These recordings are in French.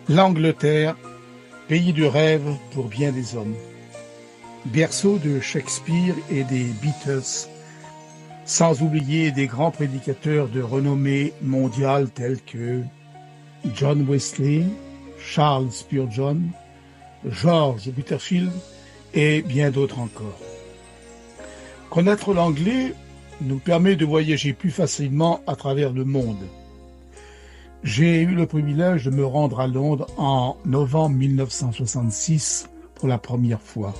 L'Angleterre, pays de rêve pour bien des hommes. Berceau de Shakespeare et des Beatles, sans oublier des grands prédicateurs de renommée mondiale tels que John Wesley, Charles Spurgeon, George Whitefield et bien d'autres encore. Connaître l'anglais nous permet de voyager plus facilement à travers le monde. J'ai eu le privilège de me rendre à Londres en novembre 1966 pour la première fois.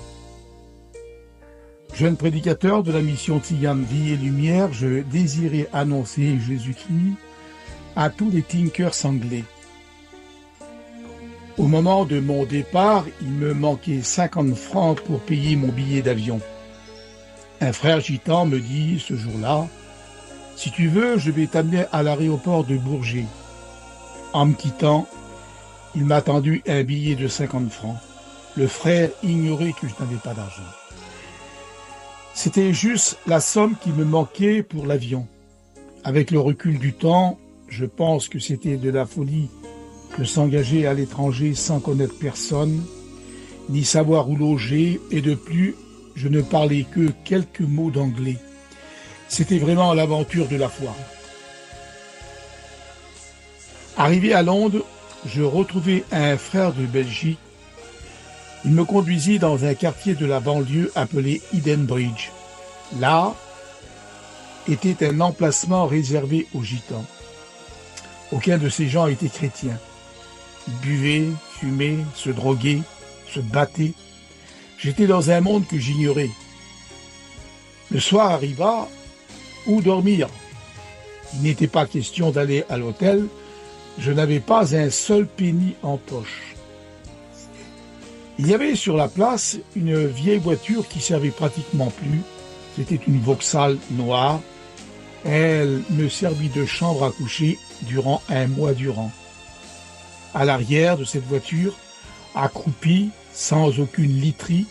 Jeune prédicateur de la mission Tzigane Vie et Lumière, je désirais annoncer Jésus-Christ à tous les thinkers anglais. Au moment de mon départ, il me manquait 50 francs pour payer mon billet d'avion. Un frère gitan me dit ce jour-là, « Si tu veux, je vais t'amener à l'aéroport de Bourget. » En me quittant, il m'a tendu un billet de 50 francs. Le frère ignorait que je n'avais pas d'argent. C'était juste la somme qui me manquait pour l'avion. Avec le recul du temps, je pense que c'était de la folie de s'engager à l'étranger sans connaître personne, ni savoir où loger, et de plus, je ne parlais que quelques mots d'anglais. C'était vraiment l'aventure de la foi. Arrivé à Londres, je retrouvai un frère de Belgique. Il me conduisit dans un quartier de la banlieue appelé Edenbridge. Là était un emplacement réservé aux gitans. Aucun de ces gens était chrétien. Ils buvaient, fumaient, se droguaient, se battaient. J'étais dans un monde que j'ignorais. Le soir arriva, où dormir? Il n'était pas question d'aller à l'hôtel. Je n'avais pas un seul penny en poche. Il y avait sur la place une vieille voiture qui servait pratiquement plus. C'était une Vauxhall noire. Elle me servit de chambre à coucher durant un mois durant. À l'arrière de cette voiture, accroupi, sans aucune literie,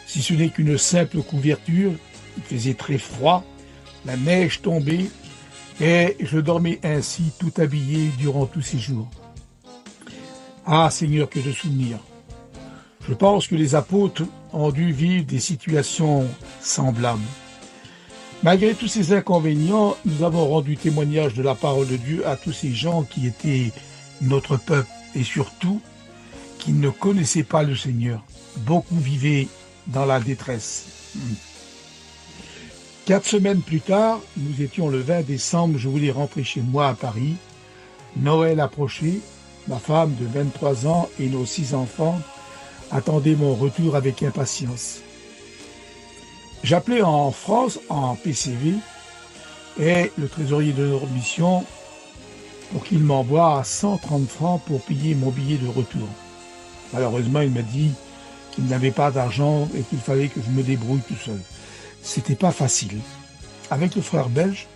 si ce n'est qu'une simple couverture, il faisait très froid, la neige tombait, et je dormais ainsi tout habillé durant tous ces jours. Ah Seigneur, que de souvenirs! Je pense que les apôtres ont dû vivre des situations semblables. Malgré tous ces inconvénients, nous avons rendu témoignage de la parole de Dieu à tous ces gens qui étaient notre peuple et surtout qui ne connaissaient pas le Seigneur. Beaucoup vivaient dans la détresse. 4 semaines plus tard, nous étions le 20 décembre, je voulais rentrer chez moi à Paris. Noël approchait, ma femme de 23 ans et nos 6 enfants attendaient mon retour avec impatience. J'appelais en France, en PCV, et le trésorier de notre mission pour qu'il m'envoie 130 francs pour payer mon billet de retour. Malheureusement, il m'a dit qu'il n'avait pas d'argent et qu'il fallait que je me débrouille tout seul. C'était pas facile. Avec le frère belge,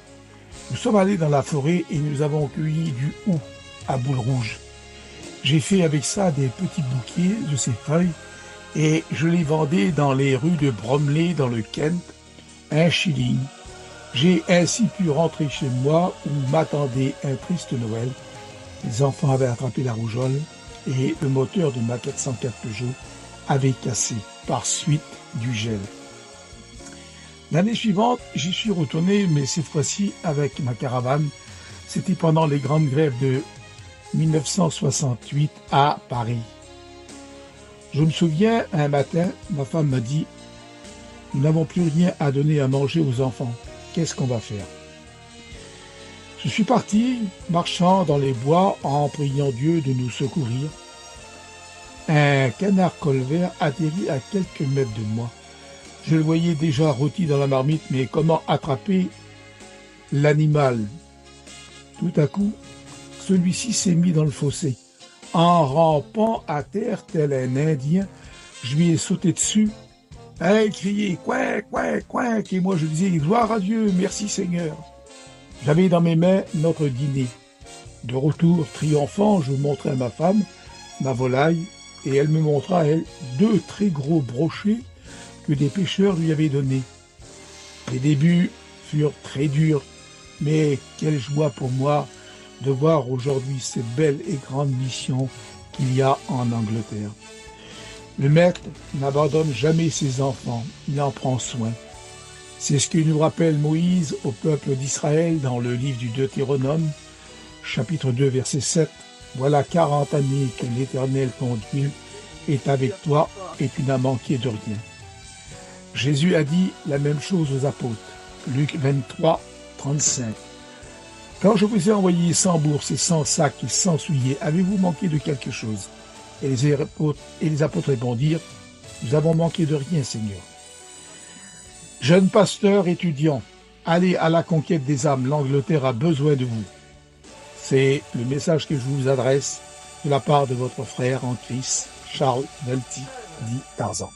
nous sommes allés dans la forêt et nous avons cueilli du houx à boules rouges. J'ai fait avec ça des petits bouquets de ces feuilles et je les vendais dans les rues de Bromley dans le Kent, 1 shilling. J'ai ainsi pu rentrer chez moi où m'attendait un triste Noël. Les enfants avaient attrapé la rougeole et le moteur de ma 404 Peugeot avait cassé par suite du gel. L'année suivante, j'y suis retourné, mais cette fois-ci avec ma caravane. C'était pendant les grandes grèves de 1968 à Paris. Je me souviens, un matin, ma femme m'a dit « Nous n'avons plus rien à donner à manger aux enfants. Qu'est-ce qu'on va faire ?» Je suis parti, marchant dans les bois en priant Dieu de nous secourir. Un canard colvert atterrit à quelques mètres de moi. Je le voyais déjà rôti dans la marmite, mais comment attraper l'animal? Tout à coup, celui-ci s'est mis dans le fossé. En rampant à terre tel un Indien, je lui ai sauté dessus. Elle criait « Couin, couin, couin » et moi je disais « Gloire à Dieu, merci Seigneur ». J'avais dans mes mains notre dîner. De retour triomphant, je montrai à ma femme ma volaille et elle me montra, elle, 2 très gros brochets que des pêcheurs lui avaient donnés. Les débuts furent très durs, mais quelle joie pour moi de voir aujourd'hui cette belle et grande mission qu'il y a en Angleterre. Le Maître n'abandonne jamais ses enfants, il en prend soin. C'est ce que nous rappelle Moïse au peuple d'Israël dans le livre du Deutéronome, chapitre 2, verset 7. Voilà 40 années que l'Éternel, ton Dieu, est avec toi et tu n'as manqué de rien. Jésus a dit la même chose aux apôtres. Luc 23, 35. Quand je vous ai envoyé sans bourse et sans sac et sans souliers, avez-vous manqué de quelque chose? Et les apôtres répondirent, nous avons manqué de rien, Seigneur. Jeunes pasteurs, étudiants, allez à la conquête des âmes, l'Angleterre a besoin de vous. C'est le message que je vous adresse de la part de votre frère en Christ, Charles Velty, dit Tarzan.